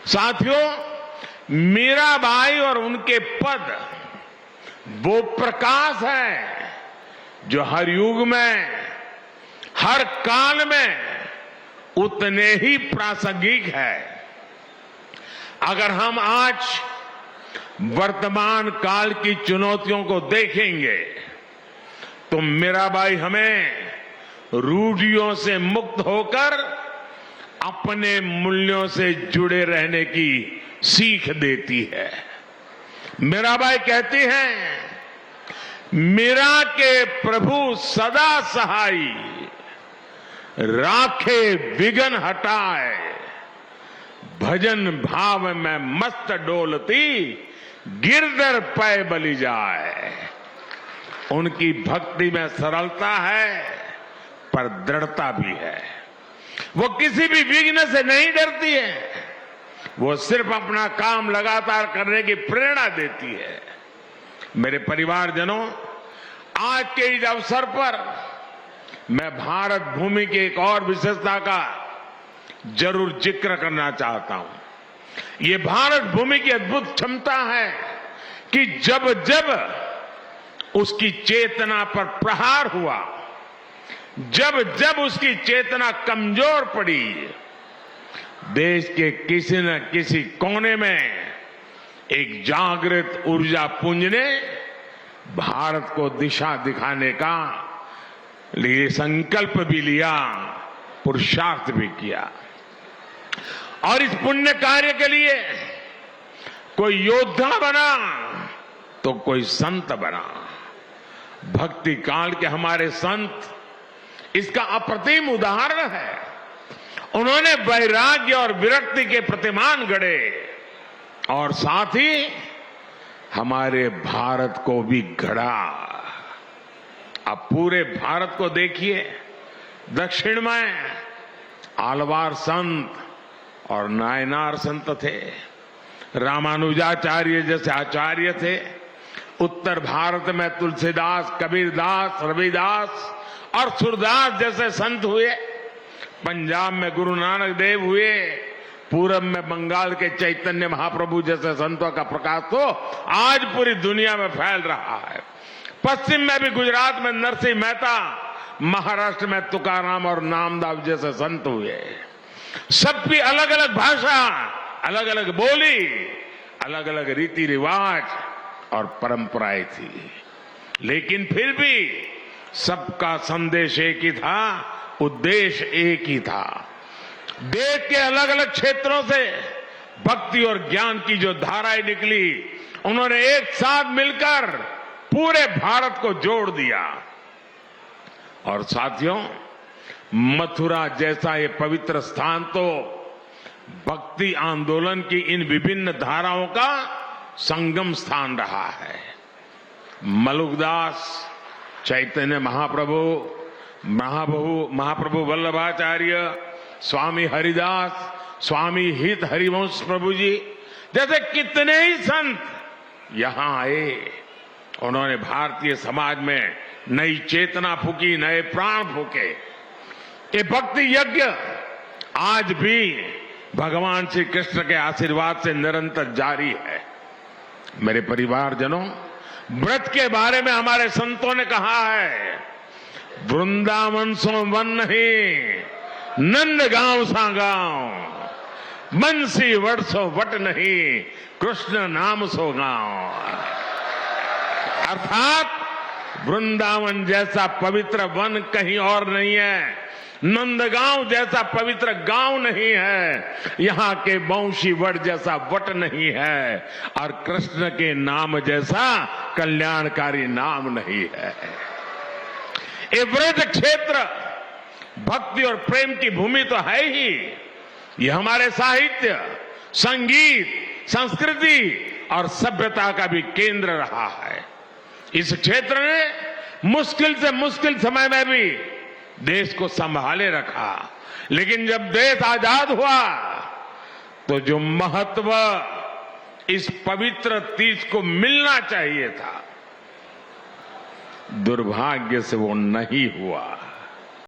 साथियों, मीराबाई और उनके पद वो प्रकाश है जो हर युग में, हर काल में उतने ही प्रासंगिक है। अगर हम आज वर्तमान काल की चुनौतियों को देखेंगे तो मीराबाई हमें रूढ़ियों से मुक्त होकर अपने मूल्यों से जुड़े रहने की सीख देती है। मीराबाई कहती हैं, मीरा के प्रभु सदा सहाई, राखे विघन हटाए, भजन भाव में मस्त डोलती, गिरधर पै बलि जाए। उनकी भक्ति में सरलता है पर दृढ़ता भी है। वो किसी भी विघ्न से नहीं डरती है, वो सिर्फ अपना काम लगातार करने की प्रेरणा देती है। मेरे परिवारजनों, आज के इस अवसर पर मैं भारत भूमि की एक और विशेषता का जरूर जिक्र करना चाहता हूं। ये भारत भूमि की अद्भुत क्षमता है कि जब जब उसकी चेतना पर प्रहार हुआ, जब जब उसकी चेतना कमजोर पड़ी, देश के किसी न किसी कोने में एक जागृत ऊर्जा पुंज ने भारत को दिशा दिखाने का लिए संकल्प भी लिया, पुरुषार्थ भी किया। और इस पुण्य कार्य के लिए कोई योद्धा बना तो कोई संत बना। भक्ति काल के हमारे संत इसका अप्रतिम उदाहरण है। उन्होंने वैराग्य और विरक्ति के प्रतिमान गढ़े और साथ ही हमारे भारत को भी गढ़ा। अब पूरे भारत को देखिए, दक्षिण में आलवार संत और नायनार संत थे, रामानुजाचार्य जैसे आचार्य थे। उत्तर भारत में तुलसीदास, कबीरदास, रविदास और सूरदास जैसे संत हुए। पंजाब में गुरु नानक देव हुए। पूरब में बंगाल के चैतन्य महाप्रभु जैसे संतों का प्रकाश तो आज पूरी दुनिया में फैल रहा है। पश्चिम में भी गुजरात में नरसिंह मेहता, महाराष्ट्र में तुकाराम और नामदास जैसे संत हुए। सबकी अलग अलग भाषा, अलग अलग बोली, अलग अलग रीति रिवाज और परंपराएं थी, लेकिन फिर भी सबका संदेश एक ही था, उद्देश्य एक ही था। देश के अलग अलग क्षेत्रों से भक्ति और ज्ञान की जो धाराएं निकली, उन्होंने एक साथ मिलकर पूरे भारत को जोड़ दिया। और साथियों, मथुरा जैसा ये पवित्र स्थान तो भक्ति आंदोलन की इन विभिन्न धाराओं का संगम स्थान रहा है। मलुकदास, चैतन्य महाप्रभु वल्लभाचार्य, स्वामी हरिदास, स्वामी हित हरिवंश प्रभु जी जैसे कितने ही संत यहां आए। उन्होंने भारतीय समाज में नई चेतना फूकी, नए प्राण फूके। ये भक्ति यज्ञ आज भी भगवान श्री कृष्ण के आशीर्वाद से निरंतर जारी है। मेरे परिवारजनों, व्रत के बारे में हमारे संतों ने कहा है, वृंदावन सो वन नहीं, नंद गांव सा गांव, बंसी वट सो वट नहीं, कृष्ण नाम सो गांव। अर्थात वृंदावन जैसा पवित्र वन कहीं और नहीं है, नंदगांव जैसा पवित्र गांव नहीं है, यहां के वंशी वट जैसा वट नहीं है, और कृष्ण के नाम जैसा कल्याणकारी नाम नहीं है। ये व्रत क्षेत्र भक्ति और प्रेम की भूमि तो है ही, ये हमारे साहित्य, संगीत, संस्कृति और सभ्यता का भी केंद्र रहा है। इस क्षेत्र ने मुश्किल से मुश्किल समय में भी देश को संभाले रखा, लेकिन जब देश आजाद हुआ तो जो महत्व इस पवित्र तीर्थ को मिलना चाहिए था, दुर्भाग्य से वो नहीं हुआ।